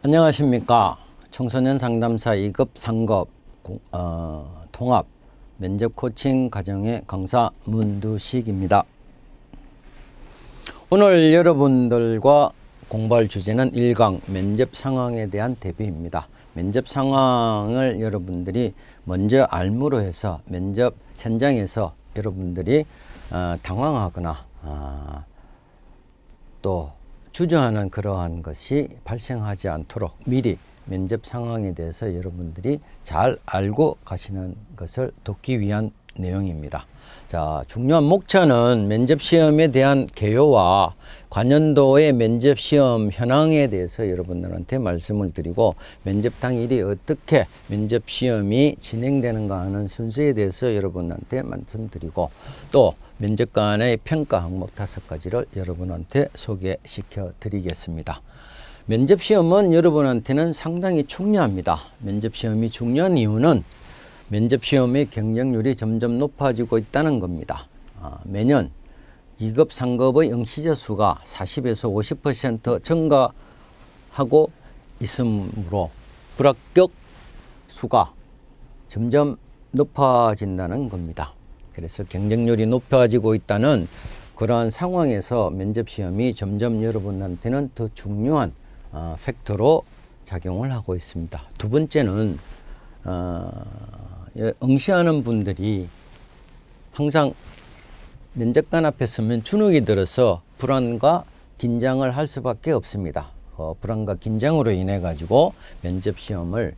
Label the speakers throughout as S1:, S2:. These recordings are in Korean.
S1: 안녕하십니까. 청소년 상담사 2급 상급 통합 면접 코칭 과정의 강사 문두식입니다. 오늘 여러분들과 공부할 주제는 1강 면접 상황에 대한 대비입니다. 면접 상황을 여러분들이 먼저 알므로 해서 면접 현장에서 여러분들이 당황하거나 또 주저하는 그러한 것이 발생하지 않도록 미리 면접 상황에 대해서 여러분들이 잘 알고 가시는 것을 돕기 위한 내용입니다. 자, 중요한 목차는 면접 시험에 대한 개요와 관연도의 면접 시험 현황에 대해서 여러분들한테 말씀을 드리고, 면접 당일이 어떻게 면접 시험이 진행되는가 하는 순서에 대해서 여러분한테 말씀드리고, 또 면접관의 평가 항목 5가지를 여러분한테 소개시켜 드리겠습니다. 면접 시험은 여러분한테는 상당히 중요합니다. 면접 시험이 중요한 이유는 면접 시험의 경쟁률이 점점 높아지고 있다는 겁니다. 매년 2급, 3급의 응시자 수가 40에서 50% 증가하고 있으므로 불합격 수가 점점 높아진다는 겁니다. 그래서 경쟁률이 높아지고 있다는 그러한 상황에서 면접 시험이 점점 여러분한테는 더 중요한 팩터로 작용을 하고 있습니다. 두 번째는 응시하는 분들이 항상 면접관 앞에 서면 주눅이 들어서 불안과 긴장을 할 수밖에 없습니다. 불안과 긴장으로 인해 가지고 면접 시험을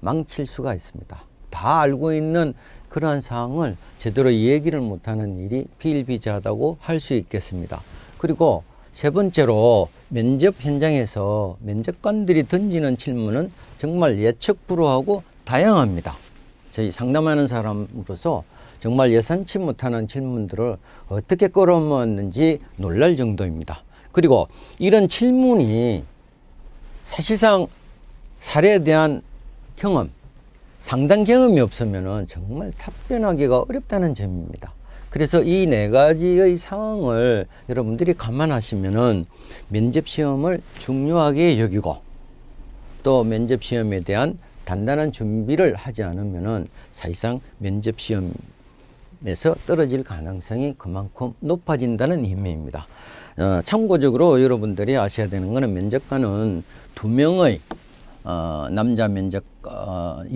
S1: 망칠 수가 있습니다. 다 알고 있는 그러한 사항을 제대로 얘기를 못하는 일이 비일비재하다고 할 수 있겠습니다. 그리고 세 번째로 면접 현장에서 면접관들이 던지는 질문은 정말 예측 불허하고 다양합니다. 저희 상담하는 사람으로서 정말 예상치 못하는 질문들을 어떻게 끌어모았는지 놀랄 정도입니다. 그리고 이런 질문이 사실상 사례에 대한 경험, 상당 경험이 없으면 정말 답변하기가 어렵다는 점입니다. 그래서 이 4가지의 상황을 여러분들이 감안하시면은 면접 시험을 중요하게 여기고, 또 면접 시험에 대한 단단한 준비를 하지 않으면은 사실상 면접 시험에서 떨어질 가능성이 그만큼 높아진다는 의미입니다. 참고적으로 여러분들이 아셔야 되는 것은 면접관은 2명의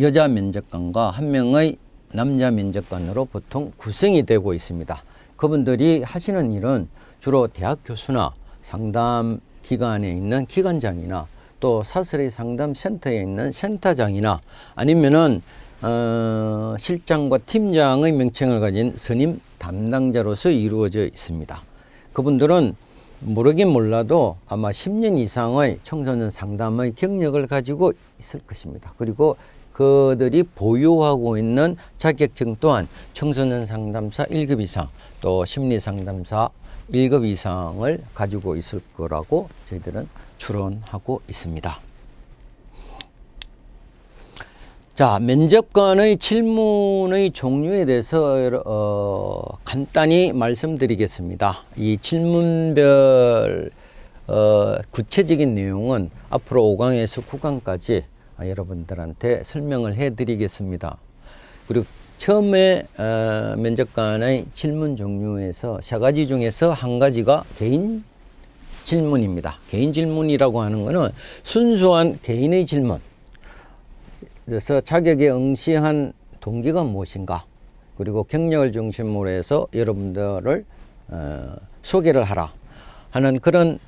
S1: 여자 면접관과 1명의 남자 면접관으로 보통 구성이 되고 있습니다. 그분들이 하시는 일은 주로 대학 교수나 상담 기관에 있는 기관장이나 또 사설의 상담센터에 있는 센터장이나 아니면은 실장과 팀장의 명칭을 가진 선임 담당자로서 이루어져 있습니다. 그분들은 모르긴 몰라도 아마 10년 이상의 청소년 상담의 경력을 가지고 있을 것입니다. 그리고 그들이 보유하고 있는 자격증 또한 청소년 상담사 1급 이상, 또 심리 상담사 1급 이상을 가지고 있을 거라고 저희들은 추론하고 있습니다. 자, 면접관의 질문의 종류에 대해서 간단히 말씀드리겠습니다. 이 질문별 구체적인 내용은 앞으로 5강에서 9강까지 여러분들한테 설명을 해 드리겠습니다. 그리고 처음에 면접관의 질문 종류에서 3가지 중에서 한 가지가 개인 질문입니다. 개인 질문이라고 하는 것은 순수한 개인의 질문. 그래서 자격에 응시한 동기가 무엇인가, 그리고 경력을 중심으로 해서 여러분들을 소개를 하라 하는 그런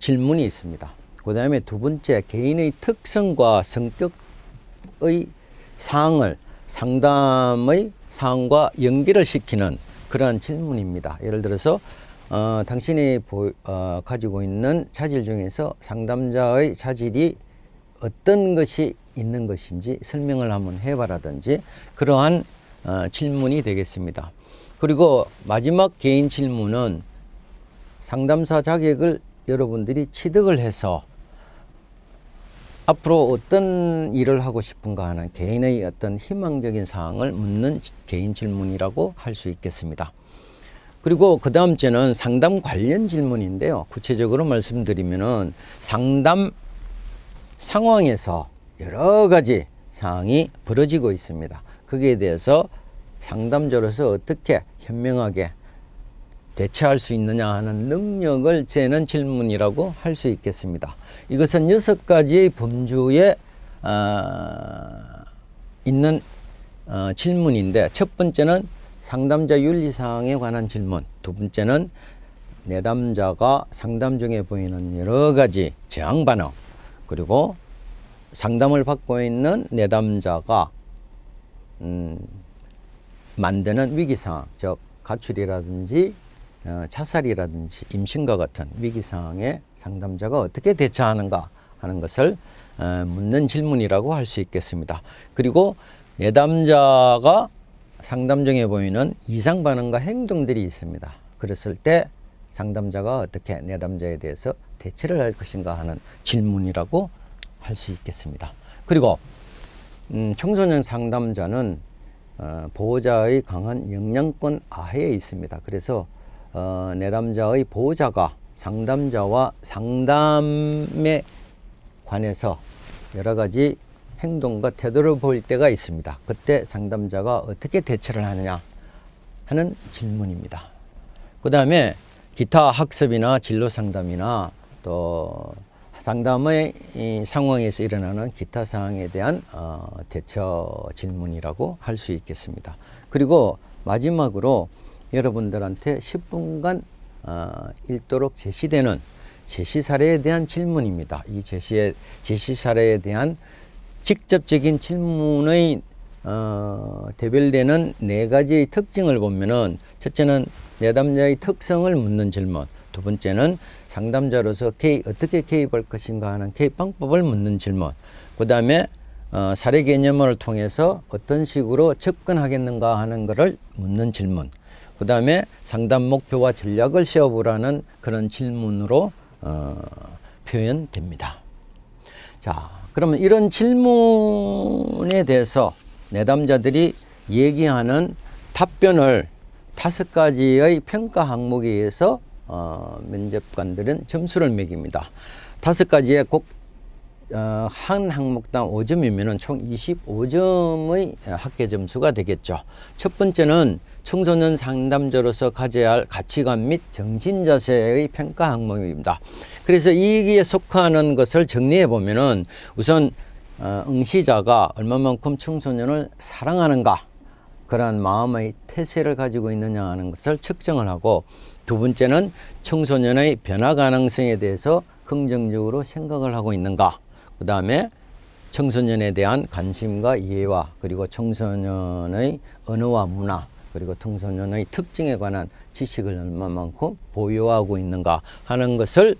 S1: 질문이 있습니다. 그 다음에 두 번째, 개인의 특성과 성격의 사항을 상담의 사항과 연결을 시키는 그러한 질문입니다. 예를 들어서 당신이 가지고 있는 자질 중에서 상담자의 자질이 어떤 것이 있는 것인지 설명을 한번 해봐라든지 그러한 질문이 되겠습니다. 그리고 마지막 개인 질문은 상담사 자격을 여러분들이 취득을 해서 앞으로 어떤 일을 하고 싶은가 하는 개인의 어떤 희망적인 사항을 묻는 개인 질문이라고 할 수 있겠습니다. 그리고 그 다음 주는 상담 관련 질문인데요. 구체적으로 말씀드리면은 상담 상황에서 여러 가지 상황이 벌어지고 있습니다. 거기에 대해서 상담자로서 어떻게 현명하게 대처할 수 있느냐 하는 능력을 재는 질문이라고 할 수 있겠습니다. 이것은 6가지의 범주에 있는 질문인데, 첫 번째는 상담자 윤리사항에 관한 질문, 두 번째는 내담자가 상담 중에 보이는 여러 가지 저항 반응, 그리고 상담을 받고 있는 내담자가 만드는 위기상황, 즉 가출이라든지 자살이라든지 임신과 같은 위기상황에 상담자가 어떻게 대처하는가 하는 것을 묻는 질문이라고 할 수 있겠습니다. 그리고 내담자가 상담 중에 보이는 이상 반응과 행동들이 있습니다. 그랬을 때 상담자가 어떻게 내담자에 대해서 대처를 할 것인가 하는 질문이라고 할 수 있겠습니다. 그리고 청소년 상담자는 보호자의 강한 영향권 하에 있습니다. 그래서 내담자의 보호자가 상담자와 상담에 관해서 여러 가지 행동과 태도를 보일 때가 있습니다. 그때 상담자가 어떻게 대처를 하느냐 하는 질문입니다. 그 다음에 기타 학습이나 진로 상담이나 또 상담의 상황에서 일어나는 기타 사항에 대한 대처 질문이라고 할 수 있겠습니다. 그리고 마지막으로 여러분들한테 10분간 읽도록 제시되는 제시 사례에 대한 질문입니다. 이 제시 사례에 대한 직접적인 질문의 대별되는 4가지의 특징을 보면은, 첫째는 내담자의 특성을 묻는 질문, 두 번째는 상담자로서 어떻게 개입할 것인가 하는 개입 방법을 묻는 질문, 그 다음에 사례 개념을 통해서 어떤 식으로 접근하겠는가 하는 것을 묻는 질문, 그 다음에 상담 목표와 전략을 세워보라는 그런 질문으로 표현됩니다. 자, 그러면 이런 질문에 대해서 내담자들이 얘기하는 답변을 5가지의 평가 항목에 의해서 면접관들은 점수를 매깁니다. 5가지에 꼭 한 항목당 5점이면 총 25점의 합계 점수가 되겠죠. 첫 번째는 청소년 상담자로서 가져야 할 가치관 및 정신자세의 평가 항목입니다. 그래서 이기에 속하는 것을 정리해 보면은, 우선 응시자가 얼마만큼 청소년을 사랑하는가, 그러한 마음의 태세를 가지고 있느냐 하는 것을 측정을 하고, 두 번째는 청소년의 변화 가능성에 대해서 긍정적으로 생각을 하고 있는가, 그 다음에 청소년에 대한 관심과 이해와, 그리고 청소년의 언어와 문화, 그리고 청소년의 특징에 관한 지식을 얼마만큼 보유하고 있는가 하는 것을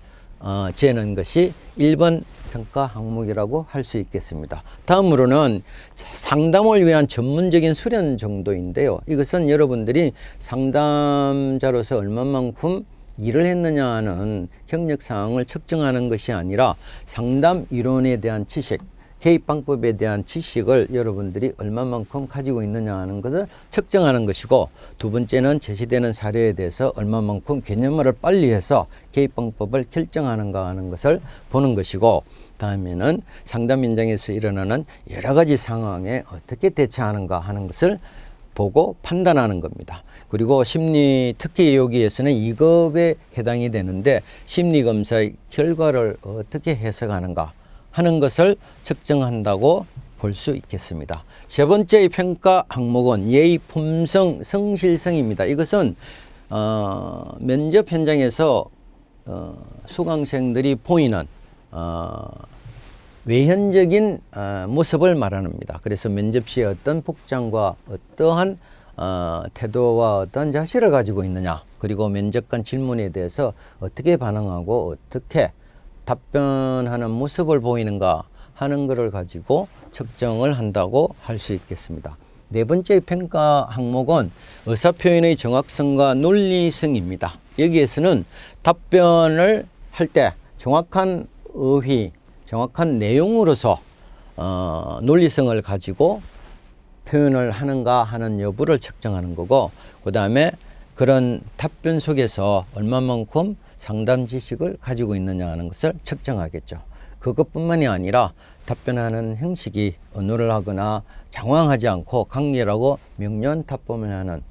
S1: 재는 것이 1번 평가 항목이라고 할 수 있겠습니다. 다음으로는 상담을 위한 전문적인 수련 정도인데요. 이것은 여러분들이 상담자로서 얼마만큼 일을 했느냐 하는 경력 사항을 측정하는 것이 아니라 상담 이론에 대한 지식, 개입 방법에 대한 지식을 여러분들이 얼마만큼 가지고 있느냐 하는 것을 측정하는 것이고, 두 번째는 제시되는 사례에 대해서 얼마만큼 개념화를 빨리 해서 개입 방법을 결정하는가 하는 것을 보는 것이고, 다음에는 상담 현장에서 일어나는 여러 가지 상황에 어떻게 대처하는가 하는 것을 보고 판단하는 겁니다. 그리고 심리, 특히 여기에서는 2급에 해당이 되는데, 심리검사의 결과를 어떻게 해석하는가 하는 것을 측정한다고 볼 수 있겠습니다. 세 번째의 평가 항목은 예의, 품성, 성실성입니다. 이것은 면접 현장에서 수강생들이 보이는 외현적인 모습을 말합니다. 그래서 면접 시에 어떤 복장과 어떠한 태도와 어떤 자세를 가지고 있느냐, 그리고 면접관 질문에 대해서 어떻게 반응하고 어떻게 답변하는 모습을 보이는가 하는 것을 가지고 측정을 한다고 할 수 있겠습니다. 네 번째 평가 항목은 의사표현의 정확성과 논리성입니다. 여기에서는 답변을 할 때 정확한 의의, 정확한 내용으로서 논리성을 가지고 표현을 하는가 하는 여부를 측정하는 거고, 그 다음에 그런 답변 속에서 얼마만큼 상담 지식을 가지고 있느냐 하는 것을 측정하겠죠. 그것뿐만이 아니라 답변하는 형식이 언어를 하거나 장황하지 않고 강렬하고 명료한 답변을 하는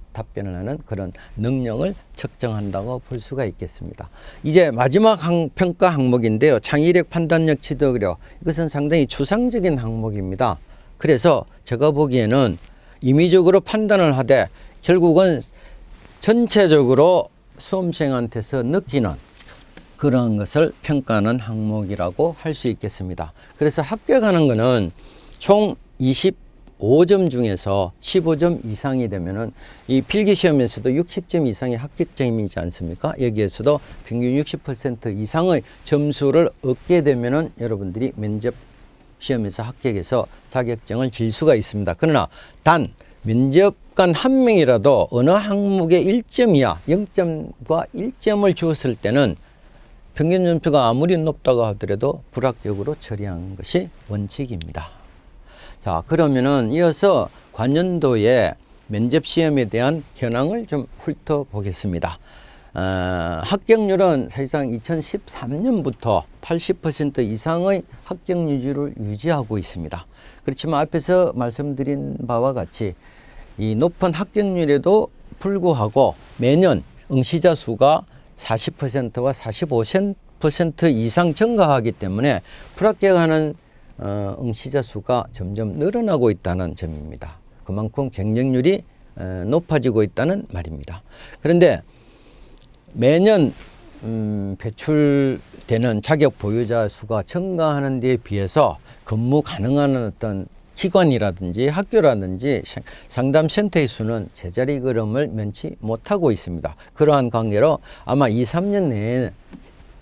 S1: 그런 능력을 측정한다고 볼 수가 있겠습니다. 이제 마지막 평가 항목인데요. 창의력, 판단력, 지도력. 이것은 상당히 추상적인 항목입니다. 그래서 제가 보기에는 임의적으로 판단을 하되 결국은 전체적으로 수험생한테서 느끼는 그런 것을 평가하는 항목이라고 할 수 있겠습니다. 그래서 합격하는 것은 총 25점 중에서 15점 이상이 되면은 이 필기시험에서도 60점 이상의 합격점이지 않습니까? 여기에서도 평균 60% 이상의 점수를 얻게 되면은 여러분들이 면접 시험에서 합격해서 자격증을 질 수가 있습니다. 그러나 단 면접관 한 명이라도 어느 항목에 1점 이하 0점과 1점을 주었을 때는 평균 점수가 아무리 높다고 하더라도 불합격으로 처리하는 것이 원칙입니다. 자, 그러면은 이어서 관연도의 면접 시험에 대한 현황을 좀 훑어보겠습니다. 합격률은 사실상 2013년부터 80% 이상의 합격률을 유지하고 있습니다. 그렇지만 앞에서 말씀드린 바와 같이 이 높은 합격률에도 불구하고 매년 응시자 수가 40%와 45% 이상 증가하기 때문에 불합격하는 응시자 수가 점점 늘어나고 있다는 점입니다. 그만큼 경쟁률이 높아지고 있다는 말입니다. 그런데 매년 배출되는 자격 보유자 수가 증가하는 데에 비해서 근무 가능한 어떤 기관이라든지 학교라든지 상담센터의 수는 제자리 걸음을 면치 못하고 있습니다. 그러한 관계로 아마 2, 3년 내에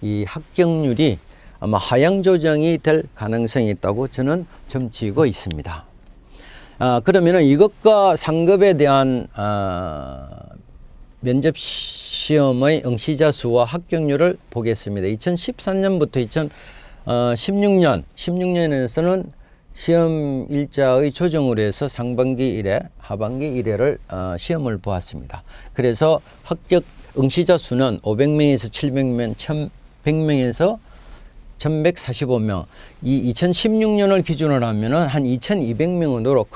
S1: 이 합격률이 아마 하향 조정이 될 가능성이 있다고 저는 점치고 있습니다. 그러면은 이것과 상급에 대한 면접 시험의 응시자 수와 합격률을 보겠습니다. 2014년부터 2016년에서는 시험 일자의 조정으로 해서 상반기 1회, 하반기 1회를 시험을 보았습니다. 그래서 합격 응시자 수는 500명에서 700명, 1100명에서 1145명. 이 2016년을 기준으로 하면은 한 2200명으로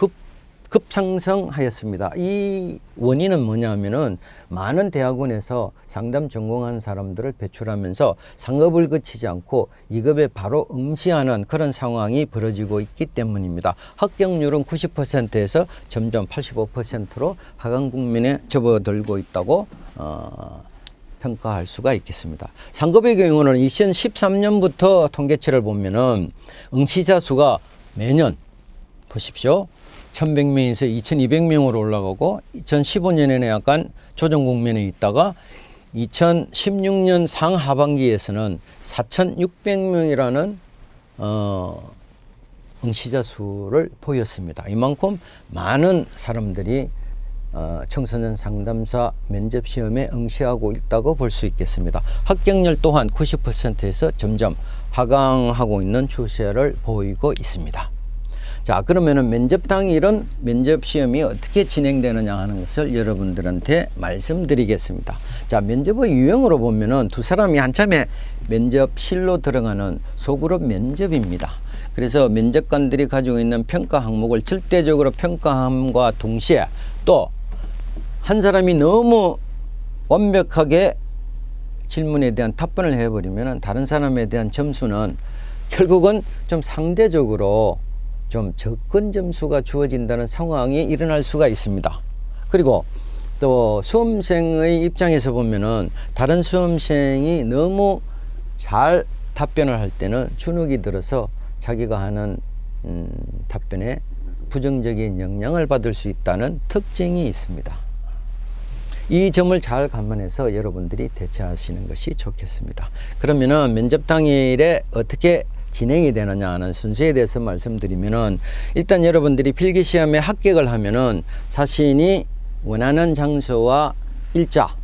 S1: 급상승하였습니다. 이 원인은 뭐냐면은 많은 대학원에서 상담 전공한 사람들을 배출하면서 상급을 거치지 않고 2급에 바로 응시하는 그런 상황이 벌어지고 있기 때문입니다. 합격률은 90%에서 점점 85%로 하강 국면에 접어들고 있다고 평가할 수가 있겠습니다. 상급의 경우는 2013년부터 통계치를 보면은 응시자 수가 매년 보십시오. 1100명에서 2200명으로 올라가고 2015년에는 약간 조정 국면에 있다가 2016년 상하반기에서는 4600명이라는 응시자 수를 보였습니다. 이만큼 많은 사람들이 청소년 상담사 면접 시험에 응시하고 있다고 볼 수 있겠습니다. 합격률 또한 90%에서 점점 하강하고 있는 추세를 보이고 있습니다. 자, 그러면은 면접 당일은 면접 시험이 어떻게 진행되느냐 하는 것을 여러분들한테 말씀드리겠습니다. 자, 면접의 유형으로 보면은 두 사람이 한참에 면접실로 들어가는 소그룹 면접입니다. 그래서 면접관들이 가지고 있는 평가 항목을 절대적으로 평가함과 동시에 또 한 사람이 너무 완벽하게 질문에 대한 답변을 해버리면 다른 사람에 대한 점수는 결국은 좀 상대적으로 좀 적은 점수가 주어진다는 상황이 일어날 수가 있습니다. 그리고 또 수험생의 입장에서 보면은 다른 수험생이 너무 잘 답변을 할 때는 주눅이 들어서 자기가 하는 답변에 부정적인 영향을 받을 수 있다는 특징이 있습니다. 이 점을 잘 감안해서 여러분들이 대처하시는 것이 좋겠습니다. 그러면은 면접 당일에 어떻게 진행이 되느냐 하는 순서에 대해서 말씀드리면은 일단 여러분들이 필기시험에 합격을 하면은 자신이 원하는 장소와 일자,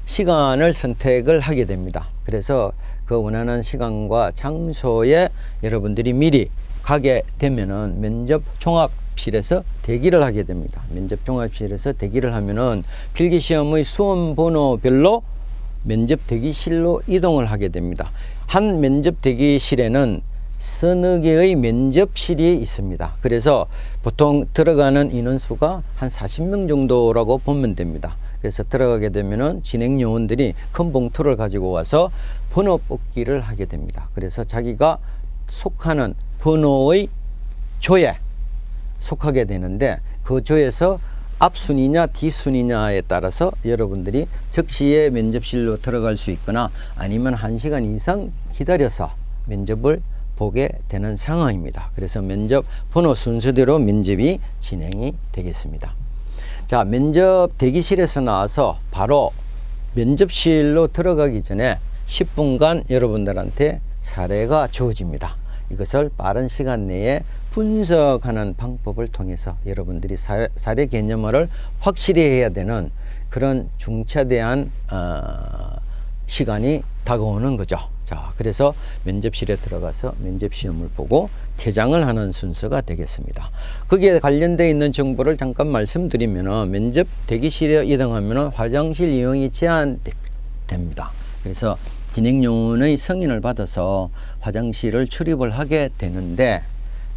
S1: 시간을 선택을 하게 됩니다. 그래서 그 원하는 시간과 장소에 여러분들이 미리 가게 되면은 면접 종합실에서 대기를 하게 됩니다. 면접 종합실에서 대기를 하면은 필기시험의 수험 번호별로 면접 대기실로 이동을 하게 됩니다. 한 면접 대기실에는 서너 개의 면접실이 있습니다. 그래서 보통 들어가는 인원수가 한 40명 정도라고 보면 됩니다. 그래서 들어가게 되면은 진행 요원들이 큰 봉투를 가지고 와서 번호 뽑기를 하게 됩니다. 그래서 자기가 속하는 번호의 조에 속하게 되는데 그 조에서 앞순위냐 뒷순위냐에 따라서 여러분들이 즉시에 면접실로 들어갈 수 있거나 아니면 1시간 이상 기다려서 면접을 보게 되는 상황입니다. 그래서 면접 번호 순서대로 면접이 진행이 되겠습니다. 자, 면접 대기실에서 나와서 바로 면접실로 들어가기 전에 10분간 여러분들한테 사례가 주어집니다. 이것을 빠른 시간 내에 분석하는 방법을 통해서 여러분들이 사례 개념을 확실히 해야 되는 그런 중차대한 시간이 다가오는 거죠. 자, 그래서 면접실에 들어가서 면접 시험을 보고 퇴장을 하는 순서가 되겠습니다. 거기에 관련되어 있는 정보를 잠깐 말씀드리면 면접 대기실에 이동하면 화장실 이용이 제한됩니다. 그래서 진행요원의 승인을 받아서 화장실을 출입을 하게 되는데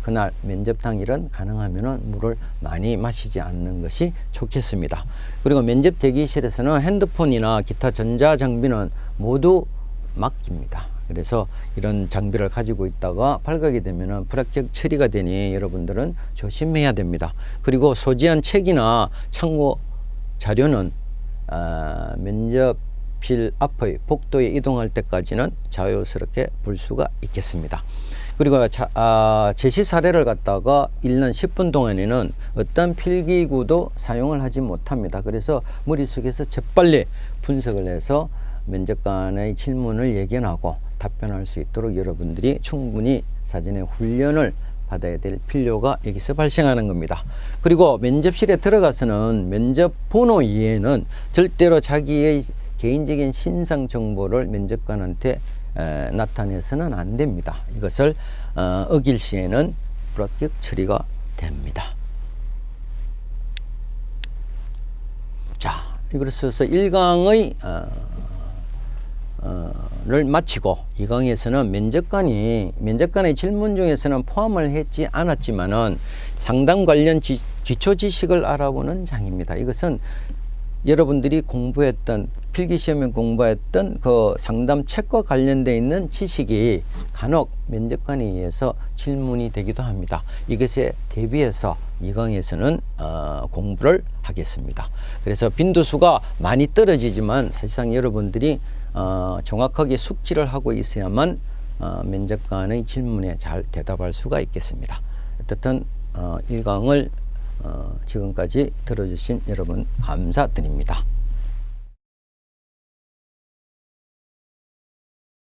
S1: 그날 면접 당일은 가능하면 물을 많이 마시지 않는 것이 좋겠습니다. 그리고 면접 대기실에서는 핸드폰이나 기타 전자장비는 모두 맡깁니다. 그래서 이런 장비를 가지고 있다가 발각이 되면 불합격 처리가 되니 여러분들은 조심해야 됩니다. 그리고 소지한 책이나 참고 자료는 면접실 앞의 복도에 이동할 때까지는 자유스럽게 볼 수가 있겠습니다. 그리고 제시 사례를 갖다가 1년 10분 동안에는 어떤 필기구도 사용을 하지 못합니다. 그래서 머릿속에서 재빨리 분석을 해서 면접관의 질문을 예견하고 답변할 수 있도록 여러분들이 충분히 사전에 훈련을 받아야 될 필요가 여기서 발생하는 겁니다. 그리고 면접실에 들어가서는 면접 번호 이외에는 절대로 자기의 개인적인 신상 정보를 면접관한테 나타내서는 안 됩니다. 이것을 어길 시에는 불합격 처리가 됩니다. 자, 이것으로서 1강의 를 마치고 2강에서는 면접관의 질문 중에서는 포함을 했지 않았지만은 상담 관련 기초 지식을 알아보는 장입니다. 이것은 여러분들이 공부했던 필기시험에 공부했던 그 상담 책과 관련되어 있는 지식이 간혹 면접관에 의해서 질문이 되기도 합니다. 이것에 대비해서 2강에서는 공부를 하겠습니다. 그래서 빈도수가 많이 떨어지지만 사실상 여러분들이 정확하게 숙지를 하고 있어야만 면접관의 질문에 잘 대답할 수가 있겠습니다. 어쨌든 1강을 지금까지 들어주신 여러분 감사드립니다.